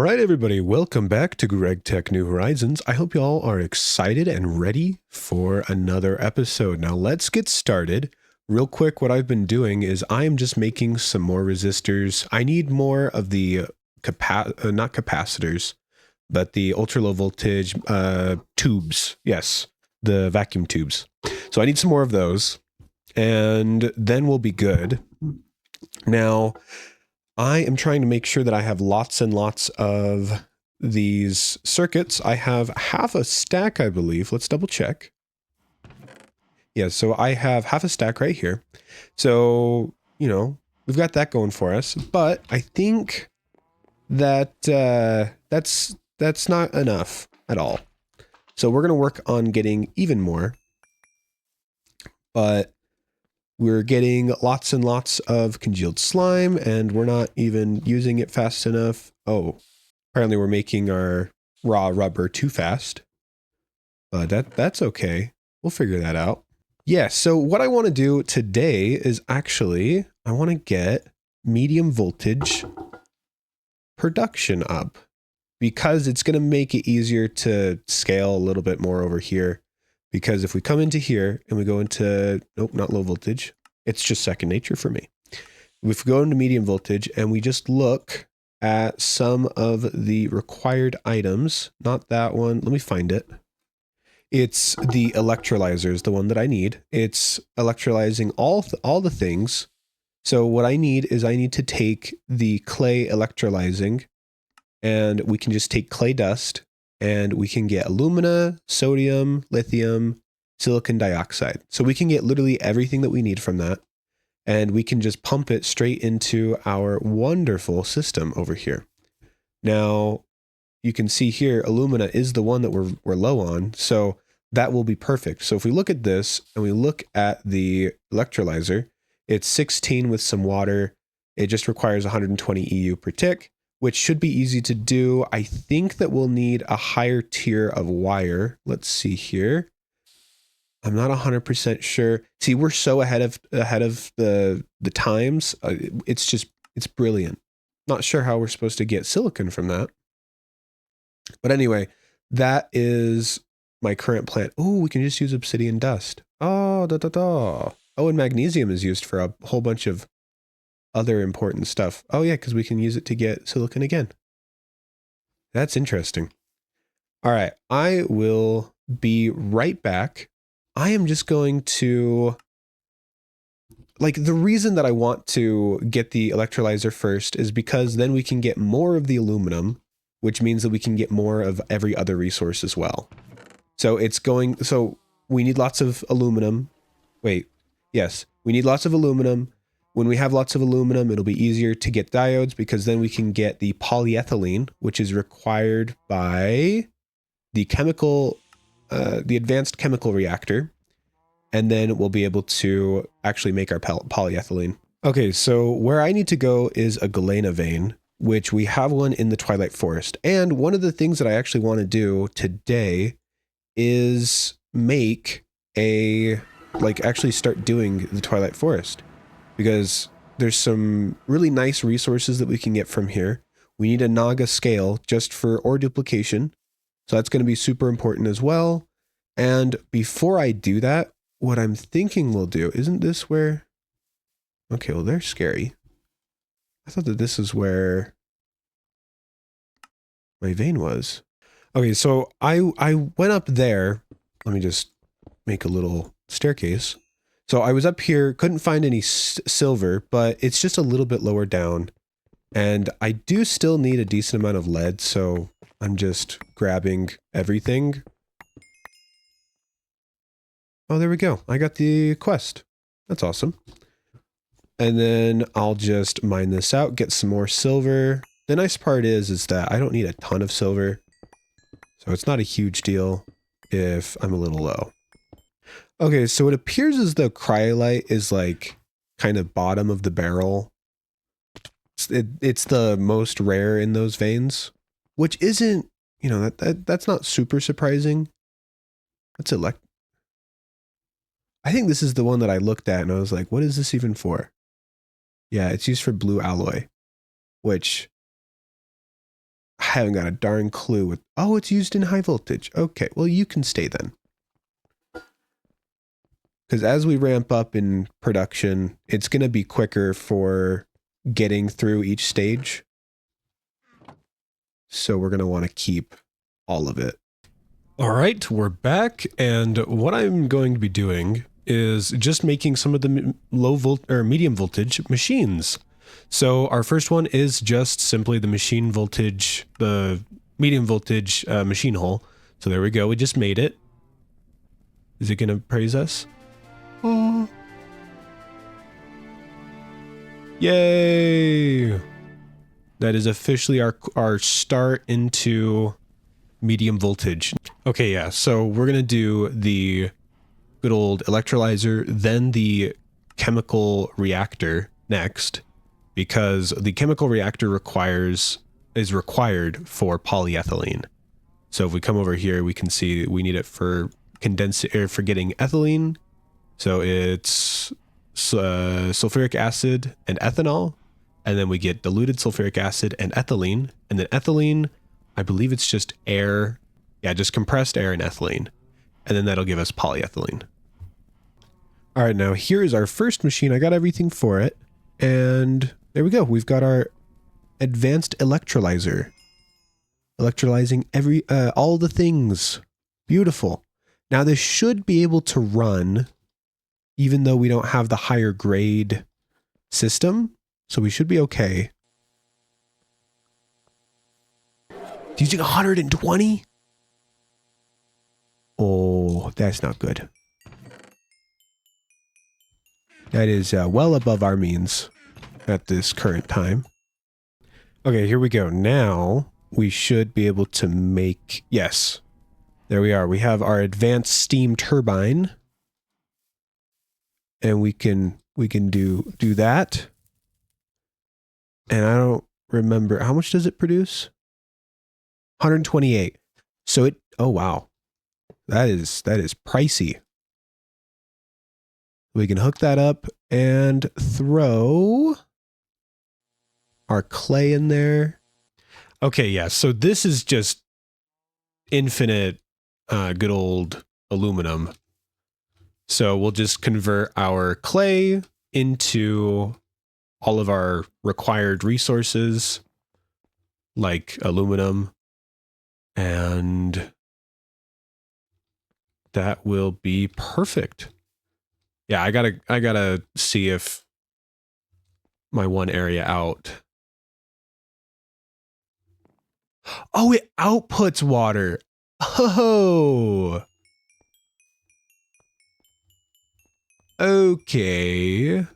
right, everybody, welcome back to Greg Tech New Horizons. I hope you all are excited and ready for another episode. Now let's get started. Real quick, what I've been doing is I am just making some more resistors. I need more of the not capacitors, but the ultra low voltage tubes. Yes, the vacuum tubes. So I need some more of those, and then we'll be good. Now, I am trying to make sure that I have lots and lots of these circuits. I have half a stack, I believe. Let's double check. Yeah, so I have half a stack right here. So, you know, we've got that going for us. But I think that that's not enough at all. So we're going to work on getting even more. But we're getting lots and lots of congealed slime, and we're not even using it fast enough. Oh, apparently we're making our raw rubber too fast. But that's okay. We'll figure that out. Yeah, so what I want to do today is actually, I want to get medium voltage production up, because it's going to make it easier to scale a little bit more over here. Because if we come into here and we go into, nope, not low voltage. It's just second nature for me. If we go into medium voltage and we just look at some of the required items, not that one, let me find it. It's the electrolyzer is the one that I need. It's electrolyzing all the things. So what I need is I need to take the clay electrolyzing, and we can just take clay dust, and we can get alumina, sodium, lithium, silicon dioxide. So we can get literally everything that we need from that, and we can just pump it straight into our wonderful system over here. Now, you can see here, alumina is the one that we're low on, so that will be perfect. So if we look at this and we look at the electrolyzer, it's 16 with some water. It just requires 120 EU per tick, which should be easy to do. I think that we'll need a higher tier of wire. Let's see here. I'm not 100% sure. See, we're so ahead of the times. It's brilliant. Not sure how we're supposed to get silicon from that. But anyway, that is my current plan. Oh, we can just use obsidian dust. Oh, Oh, and magnesium is used for a whole bunch of other important stuff. Oh yeah, because we can use it to get silicon again. That's interesting. All right, I will be right back. I am just going to, like, the reason that I want to get the electrolyzer first is because then we can get more of the aluminum, which means that we can get more of every other resource as well. So so we need lots of aluminum. Wait, yes, we need lots of aluminum. When we have lots of aluminum, it'll be easier to get diodes, because then we can get the polyethylene, which is required by the the advanced chemical reactor. And then we'll be able to actually make our polyethylene. Okay, so where I need to go is a galena vein, which we have one in the Twilight Forest. And one of the things that I actually want to do today is actually start doing the Twilight Forest, because there's some really nice resources that we can get from here. We need a Naga scale just for ore duplication. So that's going to be super important as well. And before I do that, what I'm thinking we'll do, isn't this where, okay, well, they're scary. I thought that this is where my vein was. Okay, so I went up there. Let me just make a little staircase. So I was up here, couldn't find any silver, but it's just a little bit lower down. And I do still need a decent amount of lead, so I'm just grabbing everything. Oh, there we go. I got the quest. That's awesome. And then I'll just mine this out, get some more silver. The nice part is that I don't need a ton of silver, so it's not a huge deal if I'm a little low. Okay, so it appears as though cryolite is like kind of bottom of the barrel. It's the most rare in those veins, which isn't, you know, that's not super surprising. That's I think this is the one that I looked at and I was like, what is this even for? Yeah, it's used for blue alloy, which haven't got a darn clue. Oh, it's used in high voltage. Okay, well, you can stay then. Because as we ramp up in production, it's going to be quicker for getting through each stage. So we're going to want to keep all of it. All right, we're back. And what I'm going to be doing is just making some of the medium voltage machines. So our first one is just simply the medium voltage machine hull. So there we go. We just made it. Is it going to praise us? Oh. Yay! That is officially our start into medium voltage. Okay, yeah, so we're going to do the good old electrolyzer, then the chemical reactor next, because the chemical reactor is required for polyethylene. So if we come over here, we can see we need it for for getting ethylene. So it's sulfuric acid and ethanol, and then we get diluted sulfuric acid and ethylene, and then ethylene, I believe it's just air. Yeah, just compressed air and ethylene, and then that'll give us polyethylene. All right, now here is our first machine. I got everything for it, and there we go. We've got our advanced electrolyzer, electrolyzing all the things. Beautiful. Now this should be able to run even though we don't have the higher grade system, so we should be okay. It's using 120? Oh, that's not good. That is well above our means at this current time. Okay, here we go. Now we should be able to make, yes, there we are. We have our advanced steam turbine. And we can do that. And I don't remember, how much does it produce? 128. So oh wow. That is pricey. We can hook that up and throw our clay in there. Okay, yeah. So this is just infinite good old aluminum. So we'll just convert our clay into all of our required resources, like aluminum, and that will be perfect. Yeah, I gotta see if my one area out. Oh, it outputs water. Oh. Okay.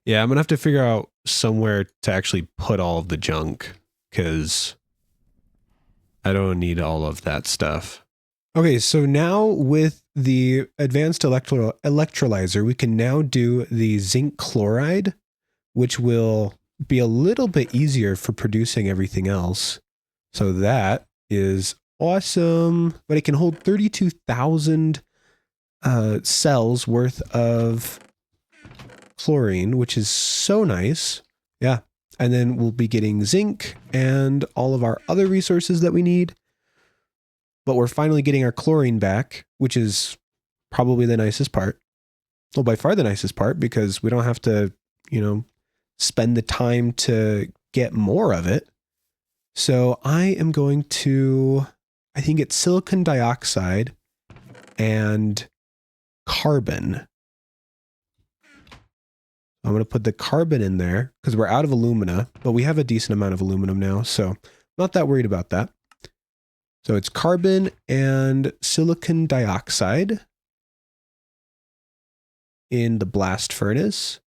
Yeah, I'm gonna have to figure out somewhere to actually put all of the junk, because I don't need all of that stuff. Okay, so now with the advanced electrolyzer, we can now do the zinc chloride, which will be a little bit easier for producing everything else. So that is awesome. But it can hold 32,000 cells worth of chlorine, which is so nice. Yeah. And then we'll be getting zinc and all of our other resources that we need. But we're finally getting our chlorine back, which is probably the nicest part. Well, by far the nicest part, because we don't have to, spend the time to get more of it. So I am going to, I think it's silicon dioxide and carbon. I'm going to put the carbon in there because we're out of alumina, but we have a decent amount of aluminum now, so not that worried about that. So it's carbon and silicon dioxide in the blast furnace,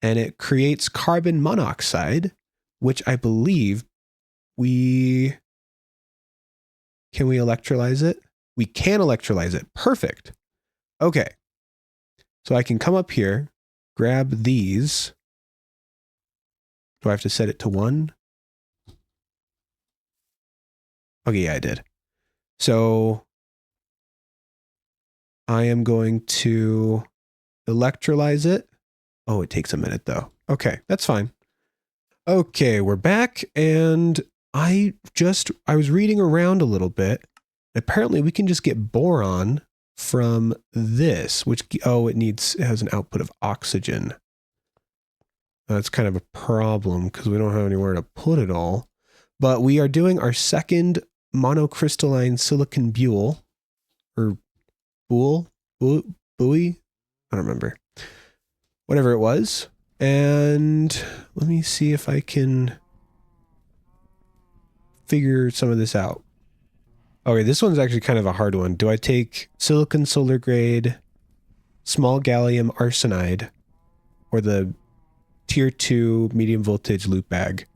and it creates carbon monoxide, which I believe can we electrolyze it? We can electrolyze it. Perfect. Okay. So I can come up here, grab these. Do I have to set it to 1? Okay, yeah, I did. So I am going to electrolyze it. Oh, it takes a minute though. Okay, that's fine. Okay, we're back, and I was reading around a little bit. Apparently we can just get boron from this, which, it has an output of oxygen. That's kind of a problem because we don't have anywhere to put it all. But we are doing our second monocrystalline silicon buhl, or buoy? I don't remember. Whatever it was. And let me see if I can figure some of this out. Okay, this one's actually kind of a hard one. Do I take silicon solar grade, small gallium arsenide, or the tier 2 medium voltage loop bag?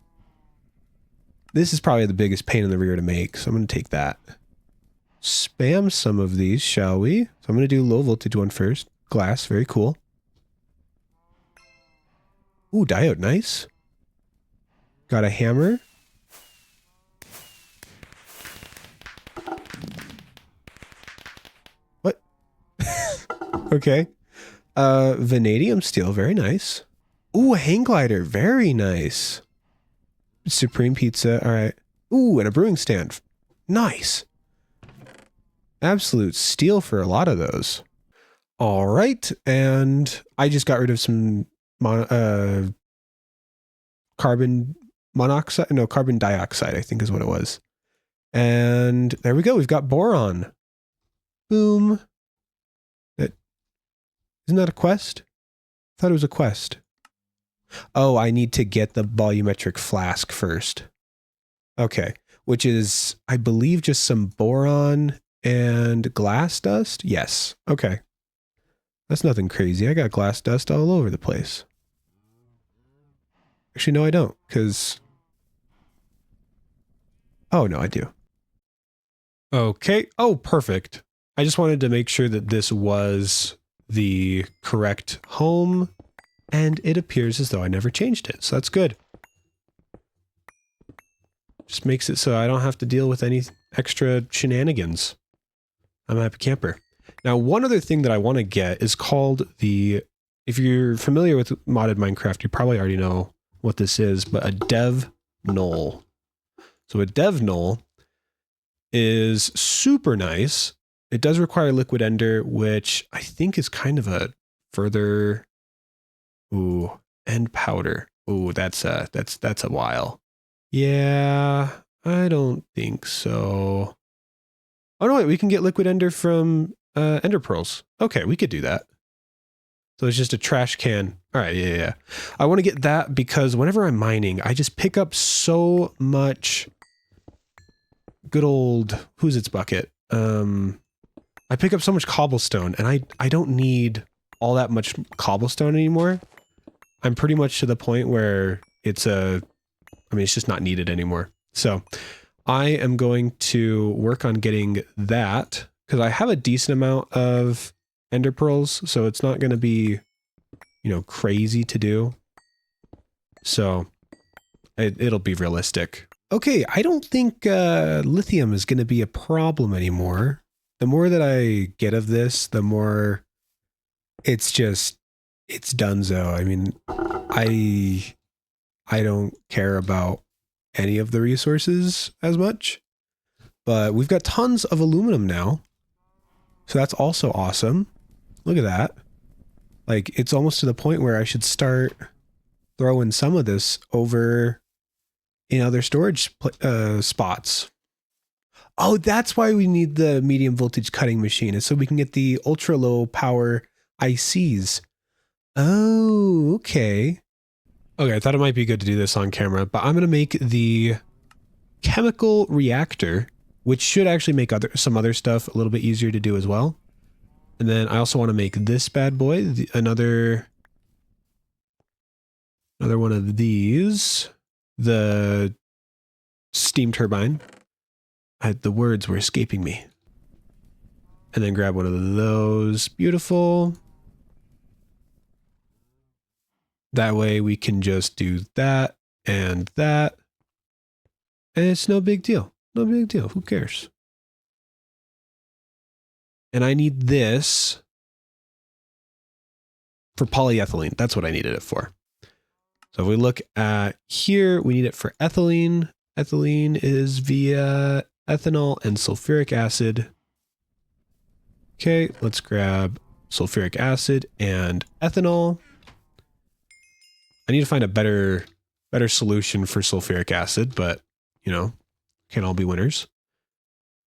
This is probably the biggest pain in the rear to make, so I'm going to take that. Spam some of these, shall we? So I'm going to do low voltage one first. Glass, very cool. Ooh, diode, nice. Got a hammer. What? Okay. Vanadium steel, very nice. Ooh, a hang glider, very nice. Supreme pizza, all right. Ooh, and a brewing stand. Nice. Absolute steal for a lot of those. All right, and I just got rid of some carbon dioxide, I think is what it was. And there we go, we've got boron. Boom. Isn't that a quest? I thought it was a quest. Oh, I need to get the volumetric flask first. Okay, which is, I believe, just some boron and glass dust? Yes, okay. That's nothing crazy. I got glass dust all over the place. Actually, no, I don't, because... Oh, no, I do. Okay. Oh, perfect. I just wanted to make sure that this was the correct home, and it appears as though I never changed it, so that's good. Just makes it so I don't have to deal with any extra shenanigans. I'm a happy camper. Now, one other thing that I want to get is called the... If you're familiar with modded Minecraft, you probably already know what this is, but a dev null. So a dev null is super nice. It does require liquid ender, which I think is kind of a further... Ooh, end powder. Ooh, that's a while. Yeah, I don't think so. Oh no, wait, we can get liquid ender from ender pearls. Okay, we could do that. So it's just a trash can. All right, yeah. I want to get that because whenever I'm mining, I just pick up so much good old, who's its bucket? I pick up so much cobblestone, and I don't need all that much cobblestone anymore. I'm pretty much to the point where it's just not needed anymore. So I am going to work on getting that because I have a decent amount of ender pearls, so it's not going to be, crazy to do. So it'll be realistic. Okay, I don't think lithium is going to be a problem anymore. The more that I get of this, the more it's donezo. I mean, I don't care about any of the resources as much, but we've got tons of aluminum now. So that's also awesome. Look at that. Like, it's almost to the point where I should start throwing some of this over in other storage spots. Oh, that's why we need the medium voltage cutting machine, is so we can get the ultra low power ICs. Oh, okay. Okay, I thought it might be good to do this on camera, but I'm going to make the chemical reactor, which should actually make some other stuff a little bit easier to do as well. And then I also want to make this bad boy, another one of these, the steam turbine. The words were escaping me. And then grab one of those. Beautiful. That way we can just do that and that. And it's no big deal. No big deal. Who cares? And I need this for polyethylene. That's what I needed it for. So if we look at here, we need it for ethylene. Ethylene is via ethanol and sulfuric acid. Okay, let's grab sulfuric acid and ethanol. I need to find a better solution for sulfuric acid, but you know, can't all be winners.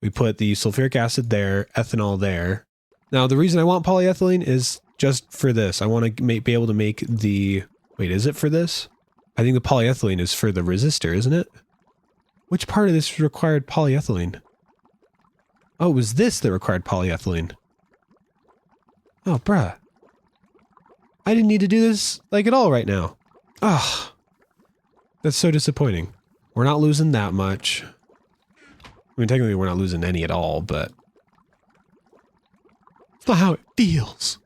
We put the sulfuric acid there, ethanol there. Now, the reason I want polyethylene is just for this. I want to be able to make the... Wait, is it for this? I think the polyethylene is for the resistor, isn't it? Which part of this required polyethylene? Oh, it was this that required polyethylene. Oh, bruh. I didn't need to do this, like, at all right now. Ah, that's so disappointing. We're not losing that much. I mean, technically we're not losing any at all, but... It's not how it feels.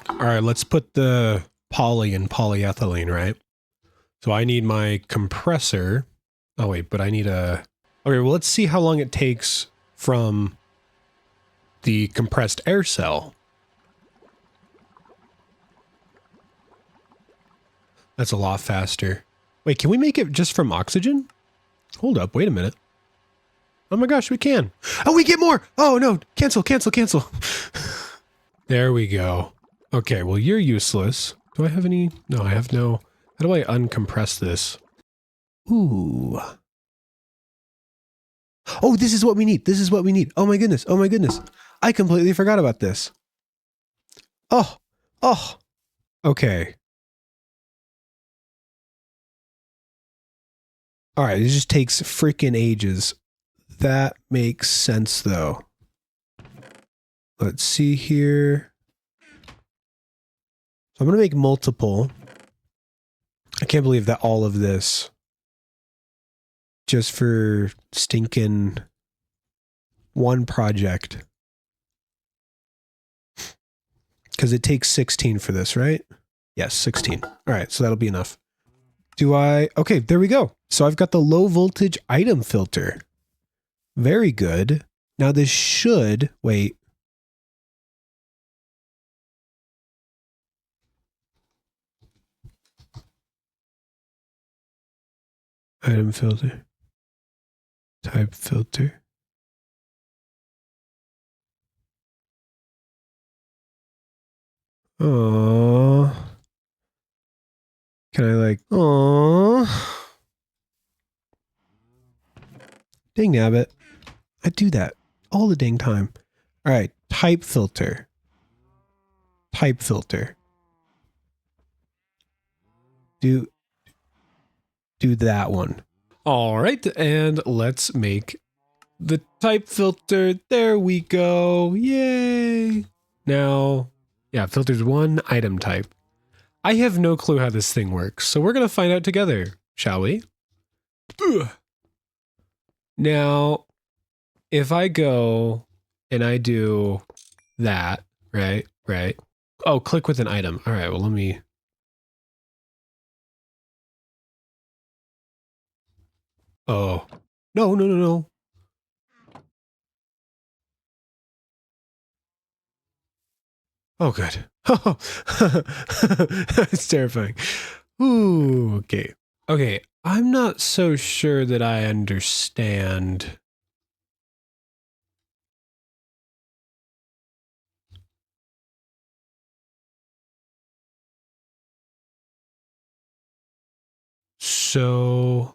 Alright, let's put the poly in polyethylene, right? So I need my compressor. Oh wait, but I need a... Okay, well let's see how long it takes from the compressed air cell. That's a lot faster. Wait, can we make it just from oxygen? Hold up, wait a minute. Oh my gosh, we can. Oh, we get more! Oh no, cancel, cancel, cancel. There we go. Okay, well you're useless. Do I have any? No, I have no. How do I uncompress this? Ooh. Oh, this is what we need. This is what we need. Oh my goodness. Oh my goodness. I completely forgot about this. Oh. Oh. Okay. Alright, it just takes freaking ages. That makes sense though. Let's see here. So I'm going to make multiple. I can't believe that all of this just for stinking one project. Because it takes 16 for this, right? Yes, 16. All right, so that'll be enough. Okay, there we go. So I've got the low voltage item filter. Very good. Now this should, wait. Item filter. Type filter. Aww. Can I like, aww. Dang nabbit. I do that all the dang time. All right, type filter. Type filter. Do that one. All right, and let's make the type filter. There we go. Yay. Now, yeah, filters one item type. I have no clue how this thing works, so we're going to find out together, shall we? Ugh. Now, if I go and I do that, right? Oh, click with an item. All right, well, let me... Oh, no. Oh, good. It's terrifying. Ooh, okay. Okay, I'm not so sure that I understand. So...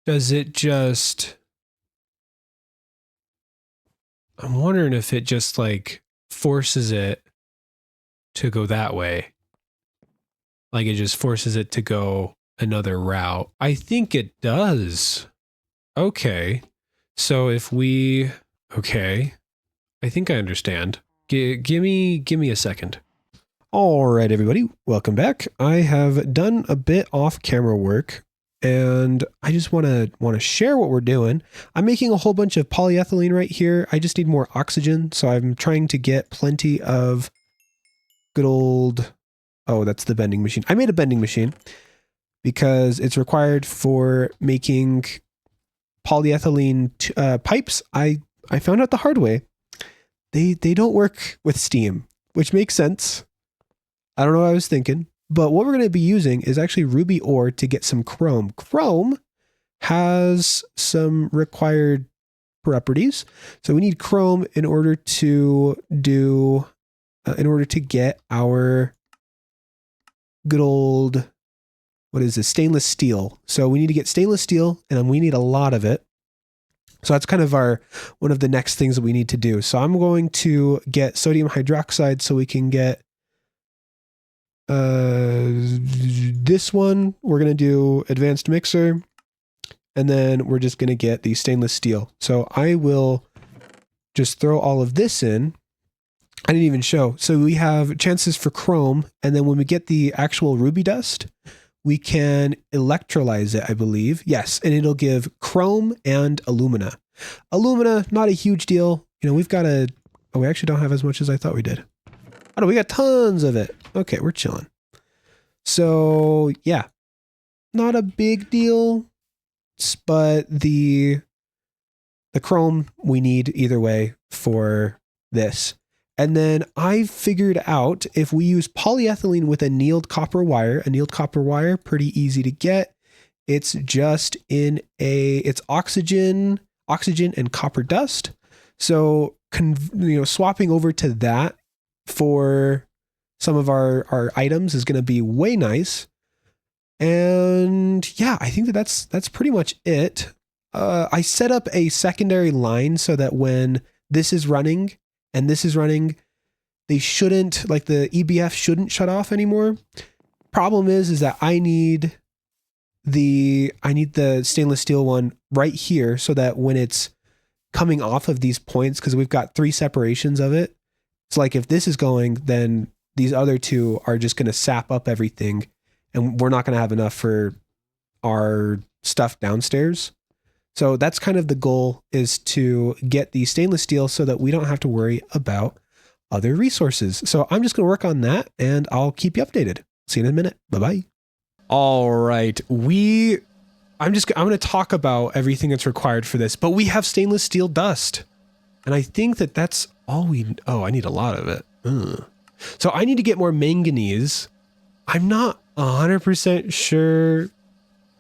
Does it just... I'm wondering if it just like forces it to go that way. Like it just forces it to go another route. I think it does. Okay. So if we... Okay. I think I understand. Give me a second. All right, everybody. Welcome back. I have done a bit off camera work. And I just want to share what we're doing. I'm making a whole bunch of polyethylene right here. I just need more oxygen. So I'm trying to get plenty of good old... Oh, that's the bending machine. I made a bending machine because it's required for making polyethylene pipes. I found out the hard way they don't work with steam, which makes sense. I don't know what I was thinking, but what we're going to be using is actually ruby ore to get some chrome. Chrome has some required properties. So we need chrome in order to do, in order to get our good old, what is this? Stainless steel. So we need to get stainless steel and we need a lot of it. So that's kind of one of the next things that we need to do. So I'm going to get sodium hydroxide so we can get this one. We're going to do advanced mixer, and then we're just going to get the stainless steel. So I will just throw all of this in. I didn't even show. So we have chances for chrome. And then when we get the actual ruby dust, we can electrolyze it, I believe. Yes. And it'll give chrome and alumina. Alumina, not a huge deal. You know, we've got oh, we actually don't have as much as I thought we did. Oh no, we got tons of it. Okay, we're chilling. So yeah, not a big deal, but the chrome we need either way for this. And then I figured out if we use polyethylene with a annealed copper wire, pretty easy to get. It's just in it's oxygen and copper dust. So, swapping over to that for some of our items is going to be way nice. And yeah, I think that's pretty much it. I set up a secondary line so that when this is running and this is running, they shouldn't, like the EBF shouldn't shut off anymore. Problem is that I need the stainless steel one right here so that when it's coming off of these points, because we've got 3 separations of it. It's like if this is going, then these other 2 are just going to sap up everything and we're not going to have enough for our stuff downstairs. So that's kind of the goal, is to get the stainless steel so that we don't have to worry about other resources. So I'm just going to work on that and I'll keep you updated. See you in a minute. Bye-bye. All right. I'm going to talk about everything that's required for this, but we have stainless steel dust. And I think that's all I need a lot of it. So I need to get more manganese. I'm not 100% sure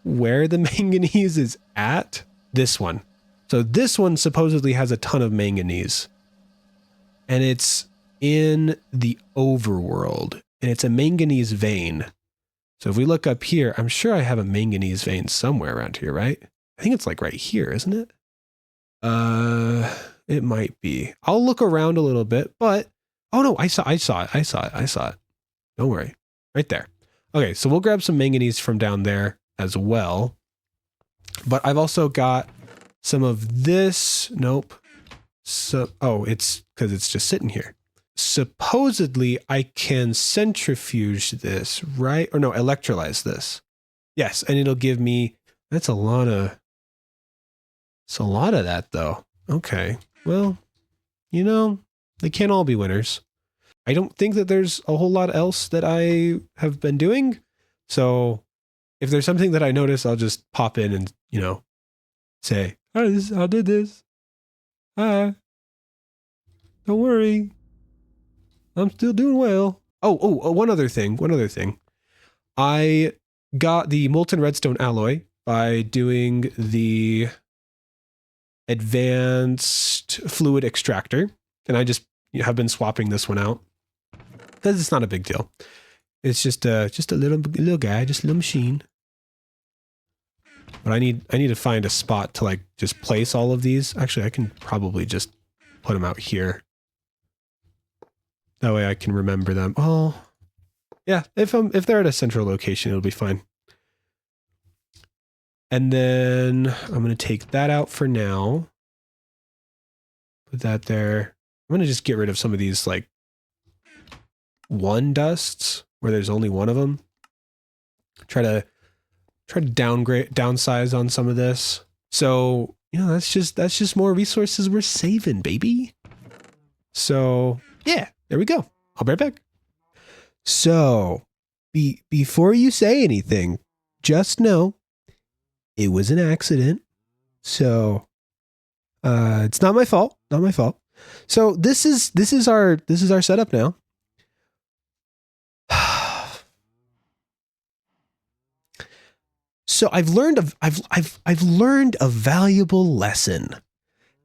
where the manganese is at. This one. So this one supposedly has a ton of manganese. And it's in the overworld. And it's a manganese vein. So if we look up here, I'm sure I have a manganese vein somewhere around here, right? I think it's like right here, isn't it? It might be. I'll look around a little bit, but oh no, I saw it. Don't worry. Right there. Okay, so we'll grab some manganese from down there as well. But I've also got some of this. Nope. So, it's because it's just sitting here. Supposedly I can centrifuge this, right? Or no, electrolyze this. Yes, and it'll give me, it's a lot of that though. Okay, well, they can't all be winners. I don't think that there's a whole lot else that I have been doing. So if there's something that I notice, I'll just pop in and, say, I did this. Don't worry. I'm still doing well. Oh, one other thing. I got the molten redstone alloy by doing the advanced fluid extractor. And I just have been swapping this one out. Because it's not a big deal. It's just a little guy, just a little machine. But I need to find a spot to just place all of these. Actually, I can probably just put them out here. That way I can remember them. Oh, yeah. If they're at a central location, it'll be fine. And then I'm going to take that out for now. Put that there. I'm going to just get rid of some of these one dusts where there's only one of them. Try to downsize on some of this. So, that's just more resources we're saving, baby. So, yeah, there we go. I'll be right back. So, before you say anything, just know it was an accident. So, it's not my fault. So this is our setup now. So I've learned a valuable lesson,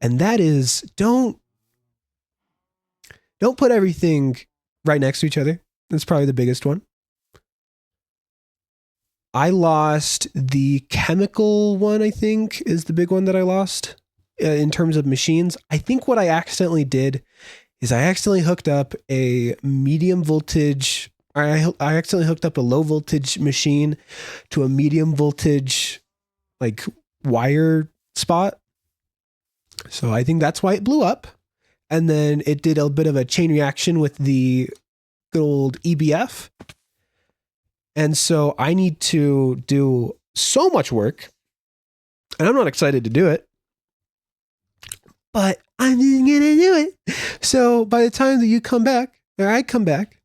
and that is don't put everything right next to each other. That's probably the biggest one. I lost the chemical one, I think, is the big one that I lost in terms of machines. I think what I accidentally did is I accidentally hooked up a medium voltage. I accidentally hooked up a low voltage machine to a medium voltage like wire spot. So I think that's why it blew up. And then it did a bit of a chain reaction with the good old EBF. And so I need to do so much work, and I'm not excited to do it, but I'm just gonna do it. So by the time that you come back, or I come back,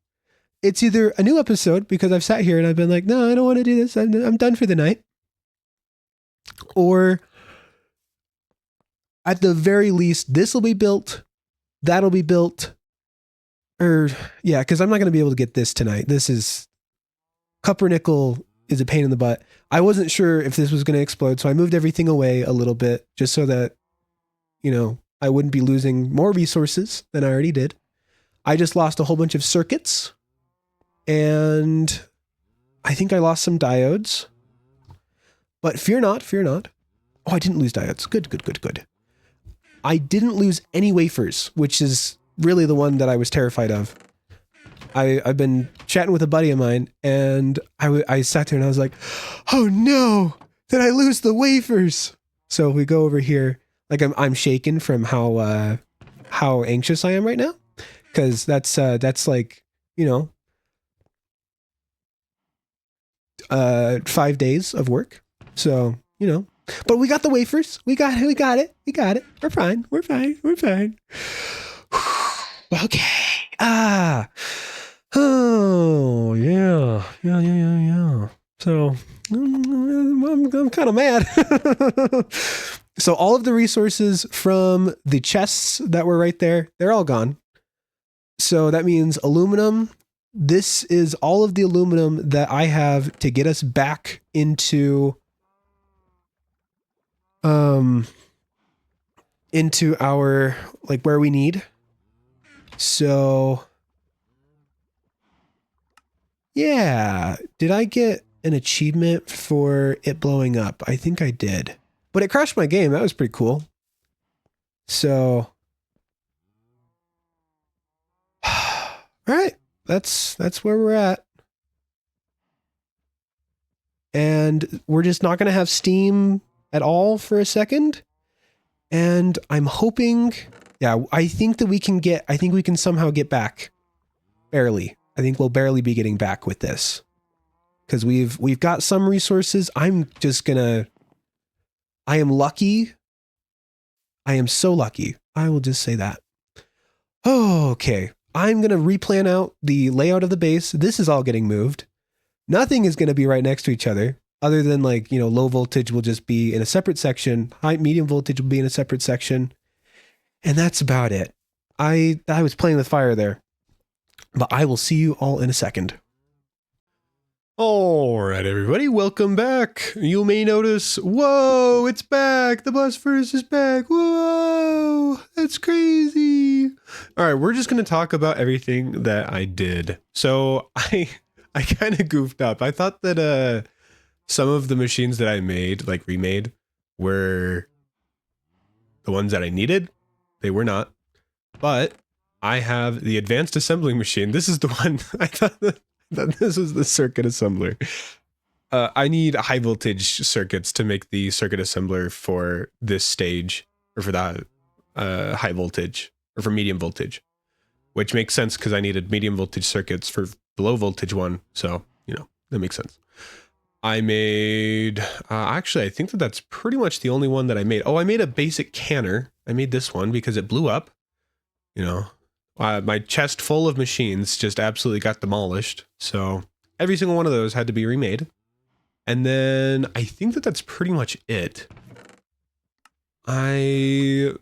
it's either a new episode because I've sat here and I've been like, no, I don't want to do this. I'm done for the night. Or at the very least, this will be built, that'll be built, or yeah, because I'm not going to be able to get this tonight. This is Cuppernickel is a pain in the butt. I wasn't sure if this was going to explode, so I moved everything away a little bit just so that, you know, I wouldn't be losing more resources than I already did. I just lost a whole bunch of circuits, and I think I lost some diodes. But fear not, fear not. Oh, I didn't lose diodes. Good. I didn't lose any wafers, which is really the one that I was terrified of. I've been chatting with a buddy of mine, and I sat there and I was like, oh no, did I lose the wafers? So we go over here, like I'm shaken from how anxious I am right now, because that's like, you know, 5 days of work. So, you know, but we got the wafers. We got it. We're fine. Okay. Oh, yeah. So I'm kind of mad. So all of the resources from the chests that were right there, they're all gone. So that means aluminum. This is all of the aluminum that I have to get us back into our, like, where we need. So yeah, did I get an achievement for it blowing up? I think I did, but it crashed my game. That was pretty cool. So all right, that's where we're at. And we're just not going to have Steam at all for a second. And I'm hoping, yeah, I think we can somehow get back. Barely. I think we'll barely be getting back with this. Because we've got some resources. I am lucky. I am so lucky. I will just say that. Oh, okay. I'm going to replan out the layout of the base. This is all getting moved. Nothing is going to be right next to each other, other than, like, you know, low voltage will just be in a separate section. Medium voltage will be in a separate section. And that's about it. I was playing with fire there, but I will see you all in a second. All right, everybody, welcome back. You may notice, whoa, it's back. The Bosphorus is back. Whoa, that's crazy. All right, we're just going to talk about everything that I did. So I kind of goofed up. I thought that some of the machines that I made, like remade, were the ones that I needed. They were not. But I have the advanced assembling machine. This is the one I thought that this was the circuit assembler. I need high voltage circuits to make the circuit assembler for this stage, or for the high voltage, or for medium voltage, which makes sense because I needed medium voltage circuits for the low voltage one. So, you know, that makes sense. I made, actually, I think that's pretty much the only one that I made. Oh, I made a basic canner. I made this one because it blew up. You know, my chest full of machines just absolutely got demolished. So every single one of those had to be remade. And then I think that's pretty much it. I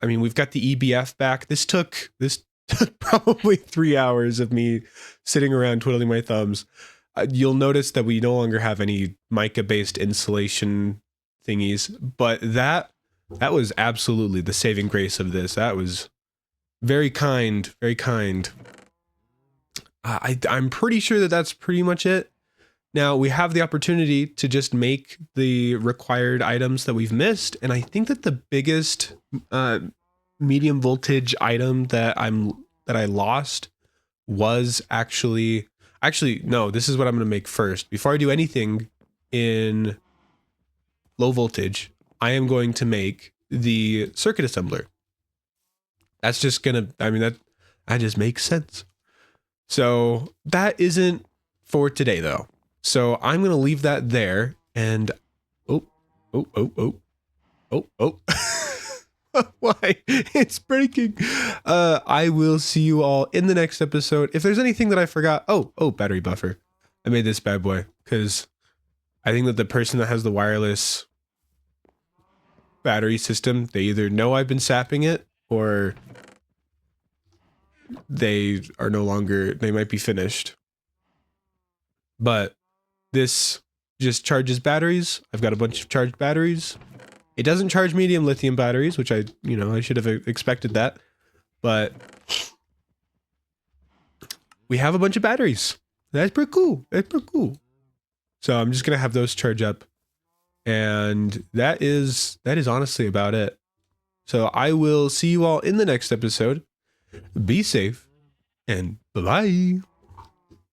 I mean, we've got the EBF back. This took probably 3 hours of me sitting around twiddling my thumbs. You'll notice that we no longer have any mica-based insulation thingies, but that was absolutely the saving grace of this. That was very kind, very kind. I'm pretty sure that that's pretty much it. Now we have the opportunity to just make the required items that we've missed, and I think that the biggest medium voltage item that I lost was actually no, this is what I'm going to make first. Before I do anything in low voltage, I am going to make the circuit assembler. That's just gonna, I mean, that just makes sense. So that isn't for today though. So I'm going to leave that there, and oh. Why? It's breaking. I will see you all in the next episode. If there's anything that I forgot, battery buffer. I made this bad boy because I think that the person that has the wireless battery system, they either know I've been sapping it, or they are no longer, they might be finished. But this just charges batteries. I've got a bunch of charged batteries. It doesn't charge medium lithium batteries, which I should have expected that. But we have a bunch of batteries. That's pretty cool. That's pretty cool. So I'm just going to have those charge up. And that is honestly about it. So I will see you all in the next episode. Be safe and bye-bye.